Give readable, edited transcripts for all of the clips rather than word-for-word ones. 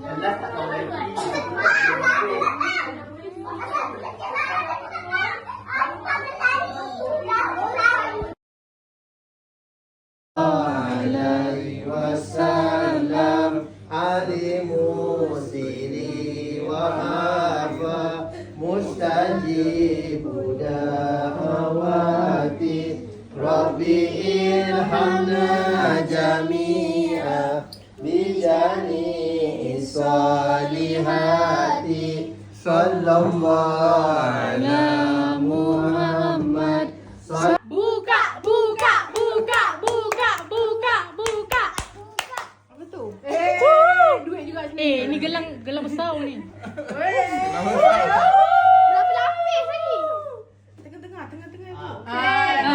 Last tak tahu lagi. Alaihi wasallam alimu siri wa hafa mustajibu da'awati Rabbi ilhamna jami'a bijani salihati sallallahu ala Muhammad. Buka. Apa tu? Duit juga sini. Ni gelang besar ni. Berlapis-lapis lagi. Tengah-tengah tu.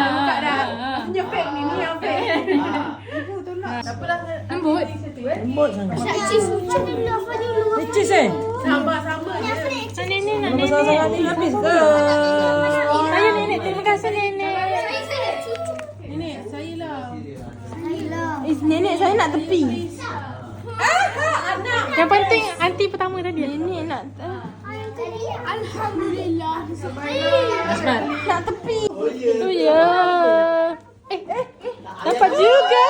Buka dah. Maksudnya fake ni yang fake. Ibu tolak. Tak apalah. Lembut. Lembut sangat. Necis Sama-sama je. Nenek nak Nama sangat ni habis ke? Ayah nenek, terima kasih nenek. Nenek, saya lah. Nenek saya nak tepi. Anak. Yang penting aunty pertama tadi. Nenek nak Alhamdulillah. nak tepi. Oh ya. Dapat juga.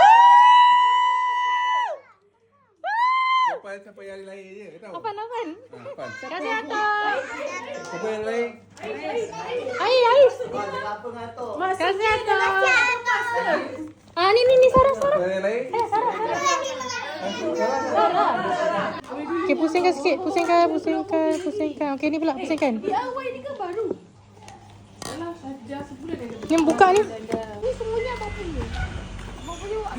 Siapa yang lain je, tahu? Apa? Apa? Terima kasih Atok. Siapa yang lain? Ais. Apa ngatuk? Terima kasih Atok. Ni Sarah. Siapa yang lain? Sarah. Okay, pusingkan sikit. Pusingkan. Okay, ni pula pusingkan. DIY ni kan baru. Alah, saja sebulan dah. Ni buka ni. Ni semuanya apa punya? Apa punya awak?